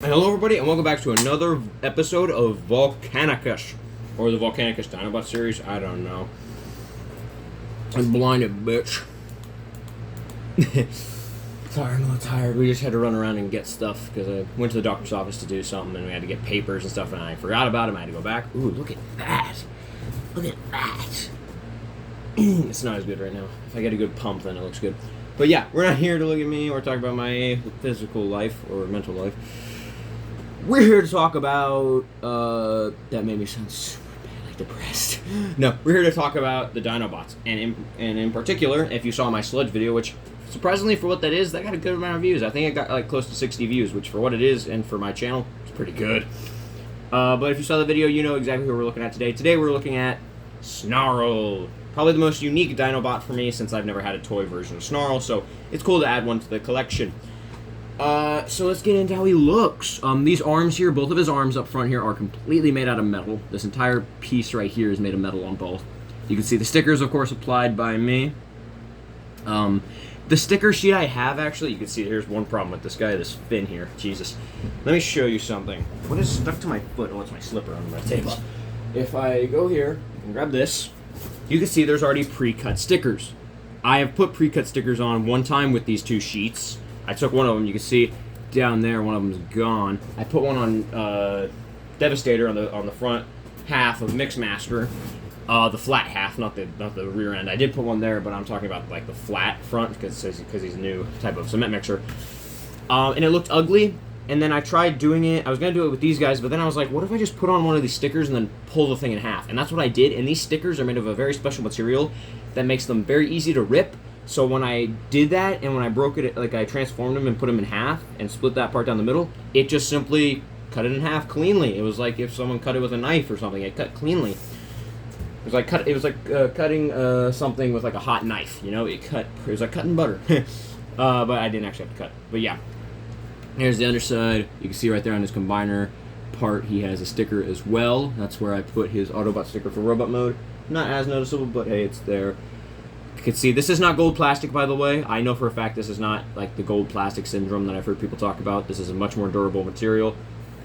Hello everybody and welcome back to another episode of Volcanicus, or the Volcanicus Dinobot series, I don't know. I'm blinded, bitch. Sorry, I'm a little tired. We just had to run around and get stuff because I went to the doctor's office to do something and we had to get papers and stuff and I forgot about them. I had to go back. Ooh, look at that. Look at that. It's not as good right now. If I get a good pump, then it looks good. But yeah, we're not here to look at me or talk about my physical life or mental life. We're here to talk about, that made me sound super badly depressed. No, we're here to talk about the Dinobots. And in particular, if you saw my sludge video, which, surprisingly for what that is, that got a good amount of views. I think it got like close to 60 views, which for what it is, and for my channel, it's pretty good. But if you saw the video, you know exactly who we're looking at today. Today we're looking at Snarl. Probably the most unique Dinobot for me, since I've never had a toy version of Snarl, so it's cool to add one to the collection. So let's get into how he looks. These arms here, both of his arms up front here are completely made out of metal. This entire piece right here is made of metal on both. You can see the stickers, of course, applied by me. The sticker sheet I have, actually, you can see here's one problem with this guy, this fin here. Jesus. Let me show you something. What is stuck to my foot? Oh, it's my slipper on my table. If I go here and grab this, you can see there's already pre-cut stickers. I have put pre-cut stickers on one time with these two sheets. I took one of them, you can see down there, one of them is gone. I put one on Devastator on the front half of Mixmaster, the flat half, not the rear end. I did put one there, but I'm talking about like the flat front because he's a new type of cement mixer. And it looked ugly. And then I tried doing it. I was gonna do it with these guys, but then I was like, what if I just put on one of these stickers and then pull the thing in half? And that's what I did. And these stickers are made of a very special material that makes them very easy to rip. So when I did that, and when I broke it, like I transformed them and put them in half and split that part down the middle, it just simply cut it in half cleanly. It was like if someone cut it with a knife or something. It cut cleanly. It was like cutting something with like a hot knife. You know, it was like cutting butter. But I didn't actually have to cut. But yeah, here's the underside. You can see right there on his combiner part, he has a sticker as well. That's where I put his Autobot sticker for robot mode. Not as noticeable, but hey, it's there. You can see this is not gold plastic, by the way. I know for a fact this is not like the gold plastic syndrome that I've heard people talk about. This is a much more durable material.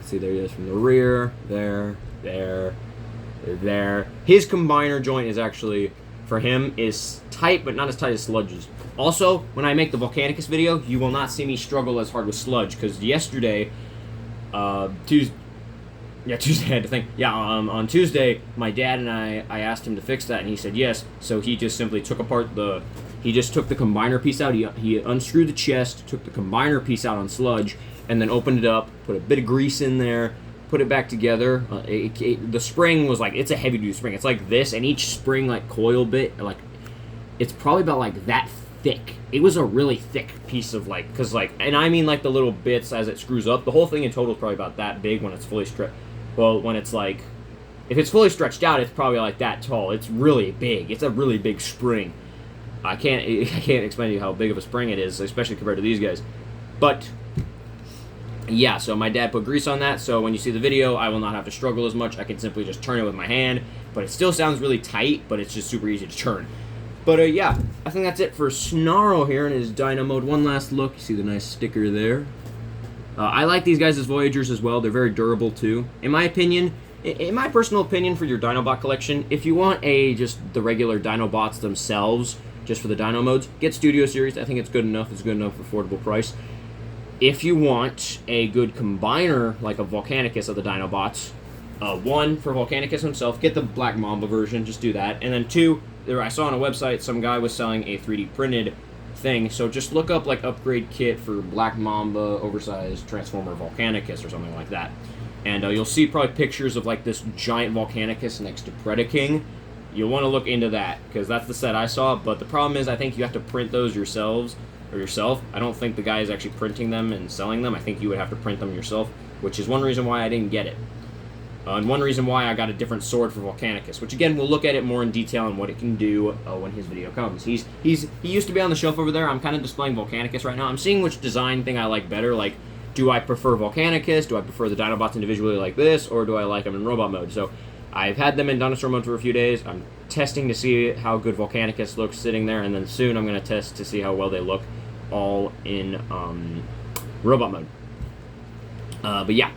See, there he is from the rear. There. His combiner joint is actually, for him, is tight, but not as tight as Sludge's. Also, when I make the Volcanicus video, you will not see me struggle as hard with Sludge, because yesterday, Tuesday I had to think. Yeah, on Tuesday, my dad and I asked him to fix that, and he said yes. So he just simply took apart he just took the combiner piece out. He unscrewed the chest, took the combiner piece out on Sludge, and then opened it up, put a bit of grease in there, put it back together. The spring was like, it's a heavy-duty spring. It's like this, and each spring, like, coil bit, like, it's probably about, like, that thick. It was a really thick piece of, like, because, like, and I mean, like, the little bits as it screws up. The whole thing in total is probably about that big when it's fully stretched. Well, when it's like, if it's fully stretched out, it's probably like that tall. It's really big. It's a really big spring. I can't explain to you how big of a spring it is, especially compared to these guys. But yeah, so my dad put grease on that, so when you see the video, I will not have to struggle as much. I can simply just turn it with my hand, but it still sounds really tight, but it's just super easy to turn. But yeah, I think that's it for Snarl here in his Dino mode. One last look. You see the nice sticker there. I like these guys as Voyagers as well. They're very durable too. In my opinion, in my personal opinion for your Dinobot collection, if you want just the regular Dinobots themselves, just for the Dino modes, get Studio Series. I think it's good enough. It's good enough for affordable price. If you want a good combiner, like a Volcanicus of the Dinobots, one, for Volcanicus himself, get the Black Mamba version. Just do that. And then two, I saw on a website some guy was selling a 3D printed thing, so just look up like upgrade kit for Black Mamba oversized Transformer Volcanicus or something like that, and you'll see probably pictures of like this giant Volcanicus next to Predaking. You'll want to look into that because that's the set I saw, but the problem is I think you have to print those yourself. I don't think the guy is actually printing them and selling them. I think you would have to print them yourself, which is one reason why I didn't get it. And one reason why I got a different sword for Volcanicus, which again, we'll look at it more in detail and what it can do when his video comes. He used to be on the shelf over there. I'm kind of displaying Volcanicus right now. I'm seeing which design thing I like better. Like, do I prefer Volcanicus? Do I prefer the Dinobots individually like this? Or do I like them in robot mode? So I've had them in dinosaur mode for a few days. I'm testing to see how good Volcanicus looks sitting there. And then soon I'm going to test to see how well they look all in robot mode. But yeah.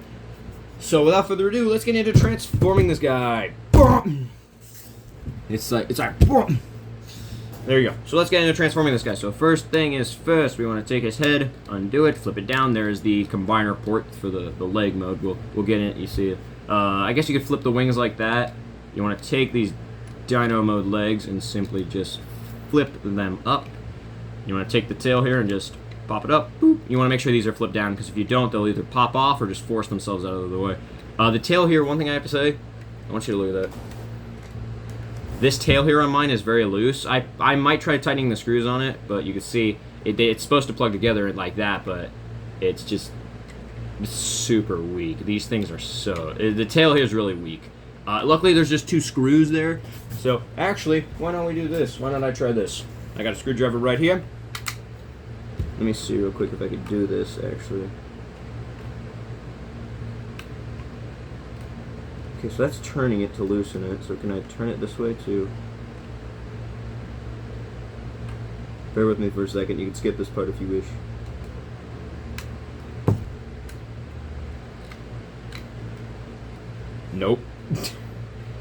So without further ado, let's get into transforming this guy. It's like there you go. So let's get into transforming this guy. So first thing is first, we want to take his head, undo it, flip it down. There is the combiner port for the leg mode. We'll get in it. You see it. I guess you could flip the wings like that. You want to take these dyno mode legs and simply just flip them up. You want to take the tail here and just pop it up. Boop. You want to make sure these are flipped down, because if you don't, they'll either pop off or just force themselves out of the way. The tail here, one thing I have to say, I want you to look at that. This tail here on mine is very loose. I might try tightening the screws on it, but you can see it's supposed to plug together like that, but it's just super weak. These things are so... The tail here is really weak. Luckily, there's just 2 screws there. So, actually, why don't we do this? Why don't I try this? I got a screwdriver right here. Let me see real quick if I could do this, actually. Okay, so that's turning it to loosen it. So can I turn it this way too? Bear with me for a second. You can skip this part if you wish. Nope.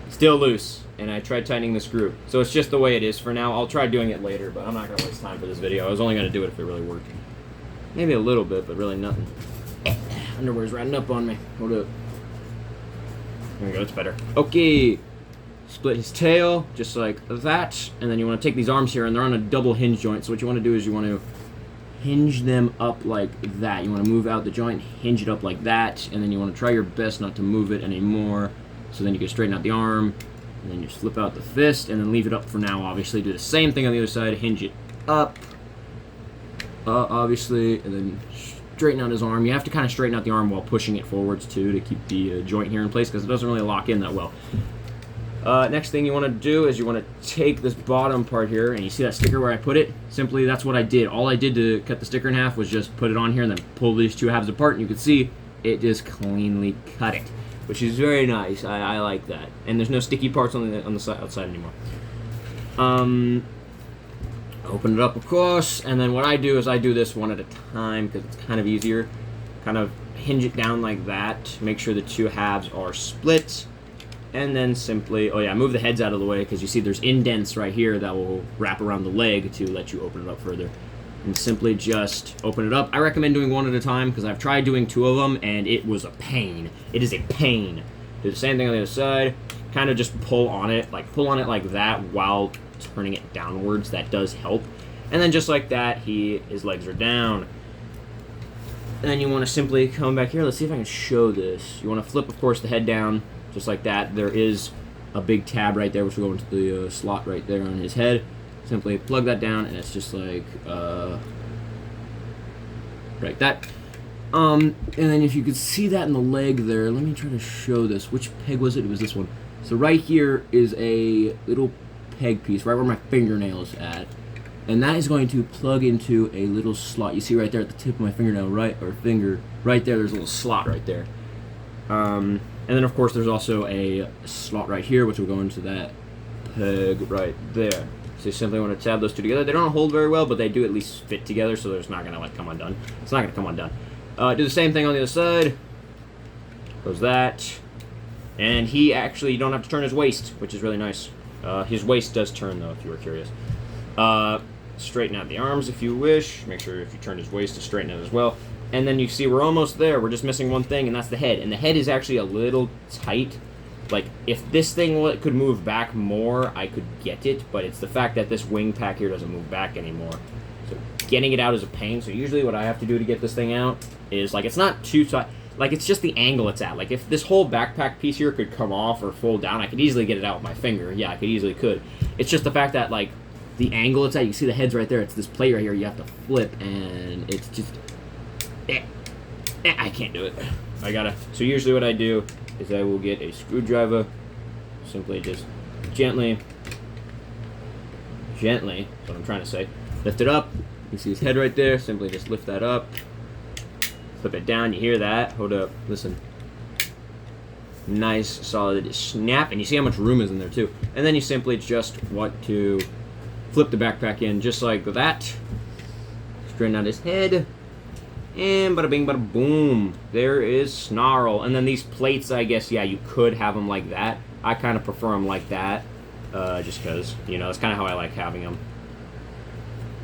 Still loose. And I tried tightening the screw. So it's just the way it is for now. I'll try doing it later, but I'm not going to waste time for this video. I was only going to do it if it really worked. Maybe a little bit, but really nothing. Underwear's riding up on me. Hold up. There we go, it's better. Okay. Split his tail, just like that. And then you want to take these arms here, and they're on a double hinge joint. So what you want to do is you want to hinge them up like that. You want to move out the joint, hinge it up like that. And then you want to try your best not to move it anymore. So then you can straighten out the arm. And then you slip out the fist, and then leave it up for now, obviously. Do the same thing on the other side. Hinge it up, obviously, and then straighten out his arm. You have to kind of straighten out the arm while pushing it forwards, too, to keep the joint here in place, because it doesn't really lock in that well. Next thing you want to do is you want to take this bottom part here, and you see that sticker where I put it? Simply, that's what I did. All I did to cut the sticker in half was just put it on here and then pull these 2 halves apart, and you can see it just cleanly cut it, which is very nice. I like that. And there's no sticky parts on the side, outside anymore. Open it up, of course, and then what I do is I do this one at a time because it's kind of easier. Kind of hinge it down like that. Make sure the 2 halves are split. And then simply, move the heads out of the way, because you see there's indents right here that will wrap around the leg to let you open it up further. And simply just open it up. I recommend doing 1 at a time, because I've tried doing 2 of them, and it was a pain. It is a pain. Do the same thing on the other side. Kind of just pull on it like that while turning it downwards. That does help. And then just like that, his legs are down. And then you want to simply come back here. Let's see if I can show this. You want to flip, of course, the head down, just like that. There is a big tab right there, which will go into the slot right there on his head. Simply plug that down, and it's just like, right, that. And then if you could see that in the leg there, let me try to show this. Which peg was it? It was this one. So right here is a little peg piece, right where my fingernail is at. And that is going to plug into a little slot. You see right there at the tip of my fingernail, right there, there's a little slot right there. And then, of course, there's also a slot right here, which will go into that peg right there. So you simply want to tab those 2 together. They don't hold very well, but they do at least fit together, so there's not going to, come undone. It's not going to come undone. Do the same thing on the other side. Goes that. And you don't have to turn his waist, which is really nice. His waist does turn, though, if you were curious. Straighten out the arms if you wish. Make sure if you turn his waist to straighten it as well. And then you see we're almost there. We're just missing one thing, and that's the head. And the head is actually a little tight. Like, if this thing could move back more, I could get it. But it's the fact that this wing pack here doesn't move back anymore. So getting it out is a pain. So usually what I have to do to get this thing out is, like, it's not too tight. Like, it's just the angle it's at. Like, if this whole backpack piece here could come off or fold down, I could easily get it out with my finger. Yeah, I could. It's just the fact that, like, the angle it's at, you see the head's right there. It's this plate right here you have to flip, and it's just... I can't do it. So usually what I do is I will get a screwdriver, simply just gently, that's what I'm trying to say, lift it up. You see his head right there, simply just lift that up, flip it down, you hear that, hold up, listen. Nice, solid snap, and you see how much room is in there too. And then you simply just want to flip the backpack in just like that, straighten out his head, And bada bing, bada boom. There is Snarl. And then these plates, I guess, yeah, you could have them like that. I kind of prefer them like that. Just because, you know, that's kind of how I like having them.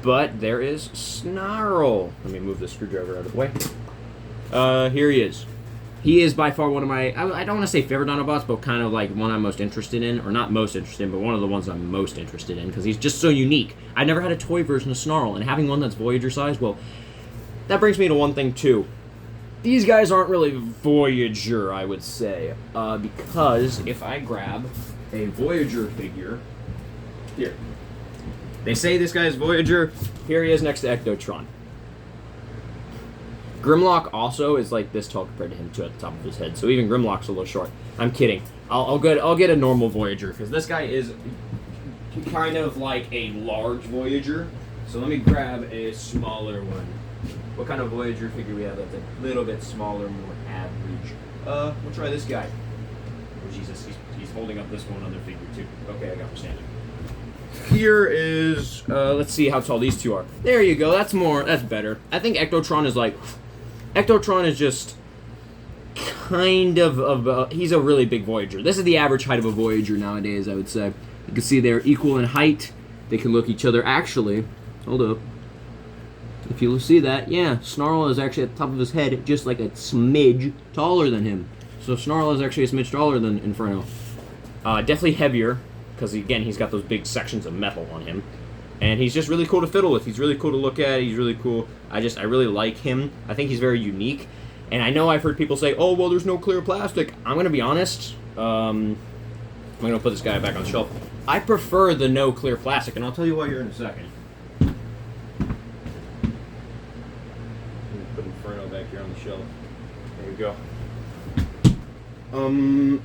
But there is Snarl. Let me move the screwdriver out of the way. Here he is. He is by far one of my, I don't want to say favorite Dinobots, but kind of like one I'm most interested in. Or not most interested in, but one of the ones I'm most interested in. Because he's just so unique. I never had a toy version of Snarl. And having one that's Voyager size, well, that brings me to one thing, too. These guys aren't really Voyager, I would say. Because if I grab a Voyager figure, here. They say this guy's Voyager. Here he is next to Ectotron. Grimlock also is like this tall compared to him, too, at the top of his head. So even Grimlock's a little short. I'm kidding. I'll get a normal Voyager, because this guy is kind of like a large Voyager. So let me grab a smaller one. What kind of Voyager figure we have that's a little bit smaller, more average? We'll try this guy. Oh, Jesus, he's holding up this one other figure, too. Okay, I got him standing. Here is, let's see how tall these two are. There you go, that's better. I think Ectotron is just kind of, he's a really big Voyager. This is the average height of a Voyager nowadays, I would say. You can see they're equal in height. They can look each other, actually, hold up. If you see that, yeah, Snarl is actually at the top of his head, just like a smidge taller than him. So Snarl is actually a smidge taller than Inferno. Definitely heavier, because again, he's got those big sections of metal on him. And he's just really cool to fiddle with. He's really cool to look at. He's really cool. I really like him. I think he's very unique. And I know I've heard people say, oh, well, there's no clear plastic. I'm going to be honest. I'm going to put this guy back on the shelf. I prefer the no clear plastic, and I'll tell you why here in a second. Put Inferno back here on the shelf. There we go.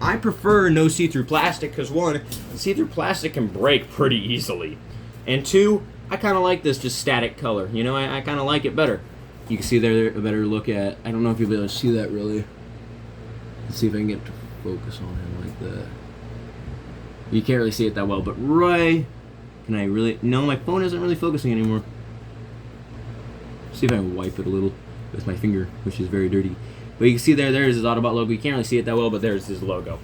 I prefer no see-through plastic because, one, see-through plastic can break pretty easily. And two, I kind of like this just static color. You know, I kind of like it better. You can see there a better look at, I don't know if you'll be able to see that really. Let's see if I can get to focus on him like that. You can't really see it that well, but right, can I really, no, my phone isn't really focusing anymore. See if I can wipe it a little with my finger, which is very dirty. But you can see there's his Autobot logo. You can't really see it that well, but there's his logo.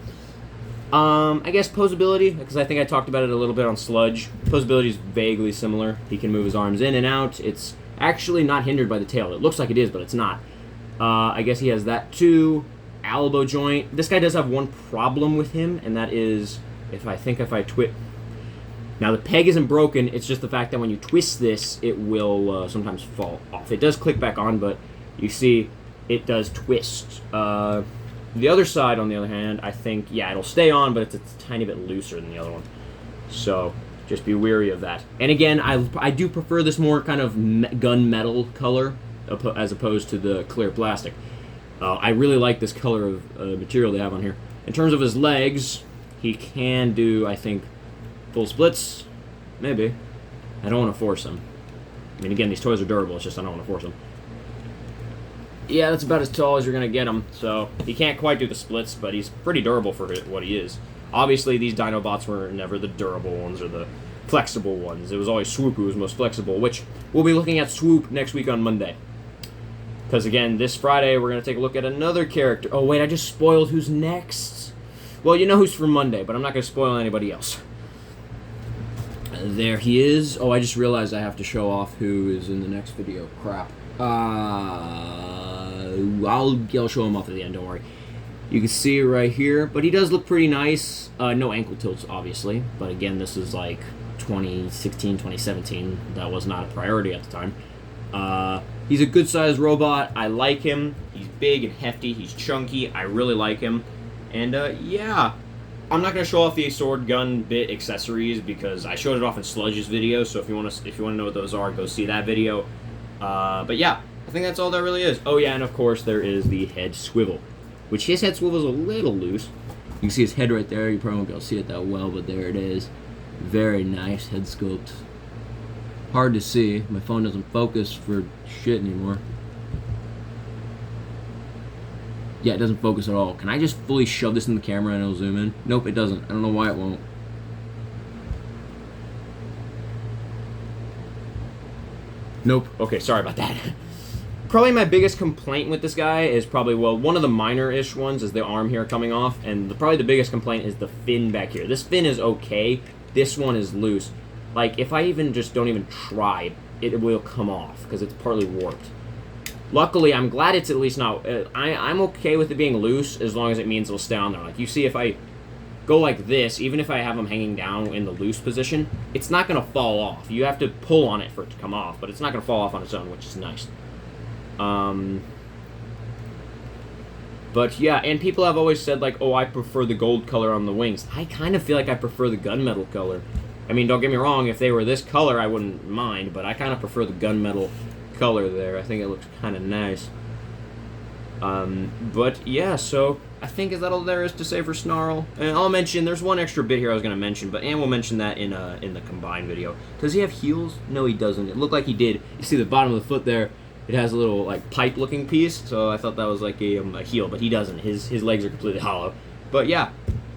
I guess posability, because I think I talked about it a little bit on Sludge. Posability is vaguely similar. He can move his arms in and out. It's actually not hindered by the tail. It looks like it is, but it's not. I guess he has that too. Elbow joint. This guy does have one problem with him, and that is if I twist. Now the peg isn't broken. It's just the fact that when you twist this, it will sometimes fall off. It does click back on, but you see it does twist. The other side, on the other hand, I think, yeah, it'll stay on, but it's a tiny bit looser than the other one. So just be wary of that. And again, I do prefer this more kind of gunmetal color as opposed to the clear plastic. I really like this color of material they have on here. In terms of his legs, he can do, I think, full splits. Maybe. I don't want to force him. I mean, again, these toys are durable. It's just I don't want to force them. Yeah, that's about as tall as you're going to get him. So he can't quite do the splits, but he's pretty durable for what he is. Obviously, these Dinobots were never the durable ones or the flexible ones. It was always Swoop who was most flexible, which we'll be looking at Swoop next week on Monday. Because, again, this Friday, we're going to take a look at another character. Oh, wait, I just spoiled who's next. Well, you know who's for Monday, but I'm not going to spoil anybody else. There he is. Oh, I just realized I have to show off who is in the next video. Crap. I'll show him off at the end, don't worry. You can see it right here, but he does look pretty nice. No ankle tilts, obviously, but again, this is like 2016, 2017. That was not a priority at the time. He's a good-sized robot. I like him. He's big and hefty. He's chunky. I really like him. And, yeah. I'm not going to show off the sword, gun, bit, accessories, because I showed it off in Sludge's video, so if you want to know what those are, go see that video. But yeah, I think that's all there really is. Oh yeah, and of course there is the head swivel, which his head swivel is a little loose. You can see his head right there. You probably won't be able to see it that well, but there it is. Very nice head sculpt. Hard to see. My phone doesn't focus for shit anymore. Yeah, it doesn't focus at all. Can I just fully shove this in the camera and it'll zoom in? Nope, it doesn't. I don't know why it won't. Nope. Okay, sorry about that. Probably my biggest complaint with this guy is probably, well, one of the minor-ish ones is the arm here coming off, and probably the biggest complaint is the fin back here. This fin is okay. This one is loose. Like, if I even just don't even try, it will come off because it's partly warped. Luckily, I'm glad it's at least not... I'm okay with it being loose as long as it means it'll stay on there. Like, you see, if I go like this, even if I have them hanging down in the loose position, it's not going to fall off. You have to pull on it for it to come off, but it's not going to fall off on its own, which is nice. But yeah, and people have always said, like, oh, I prefer the gold color on the wings. I kind of feel like I prefer the gunmetal color. I mean, don't get me wrong, if they were this color, I wouldn't mind, but I kind of prefer the gunmetal color there. I think it looks kind of nice. But yeah, so I think is that all there is to say for Snarl. And I'll mention, there's one extra bit here I was going to mention, but we'll mention that in the combined video. Does he have heels? No, he doesn't. It looked like he did. You see the bottom of the foot there? It has a little, like, pipe-looking piece, so I thought that was, like, a heel, but he doesn't. His legs are completely hollow. But, yeah.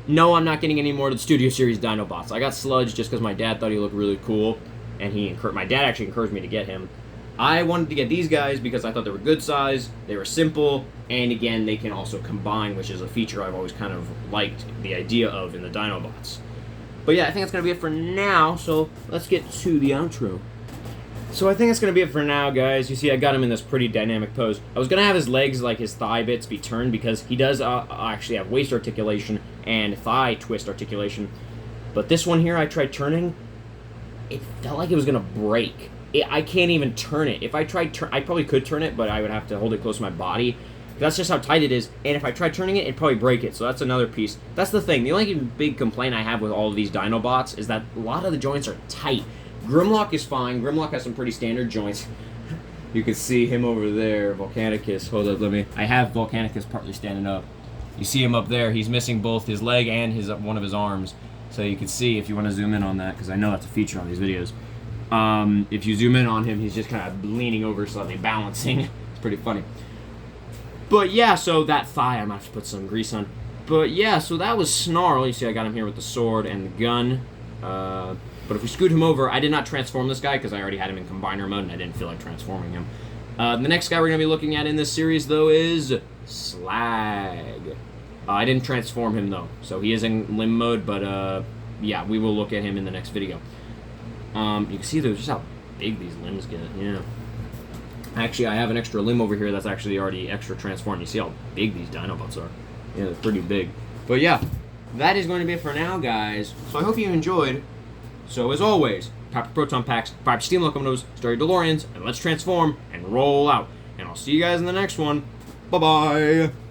No, I'm not getting any more of the Studio Series Dinobots. I got Sludge just because my dad thought he looked really cool, and my dad actually encouraged me to get him. I wanted to get these guys because I thought they were good size, they were simple, and, again, they can also combine, which is a feature I've always kind of liked the idea of in the Dinobots. But, yeah, I think that's going to be it for now, so let's get to the outro. So I think that's going to be it for now, guys. You see, I got him in this pretty dynamic pose. I was going to have his legs, like his thigh bits, be turned because he does actually have waist articulation and thigh twist articulation. But this one here, I tried turning. It felt like it was going to break. I can't even turn it. If I tried, I probably could turn it, but I would have to hold it close to my body. That's just how tight it is. And if I tried turning it, it'd probably break it. So that's another piece. That's the thing. The only big complaint I have with all of these Dinobots is that a lot of the joints are tight. Grimlock is fine. Grimlock has some pretty standard joints. You can see him over there, Volcanicus. Hold up, I have Volcanicus partly standing up. You see him up there. He's missing both his leg and one of his arms. So you can see, if you want to zoom in on that, because I know that's a feature on these videos. If you zoom in on him, he's just kind of leaning over slightly, balancing. It's pretty funny. But yeah, so that thigh, I'm going to have to put some grease on. But yeah, so that was Snarl. You see I got him here with the sword and the gun. But if we scoot him over, I did not transform this guy because I already had him in combiner mode and I didn't feel like transforming him. The next guy we're going to be looking at in this series, though, is Slag. I didn't transform him, though, so he is in limb mode, but yeah, we will look at him in the next video. You can see just how big these limbs get, yeah. Actually, I have an extra limb over here that's actually already extra transformed. You see how big these Dinobots are. Yeah, they're pretty big. But yeah, that is going to be it for now, guys. So I hope you enjoyed. So, as always, pop your proton packs, pop your steam locomotives, start your DeLoreans, and let's transform and roll out. And I'll see you guys in the next one. Bye-bye!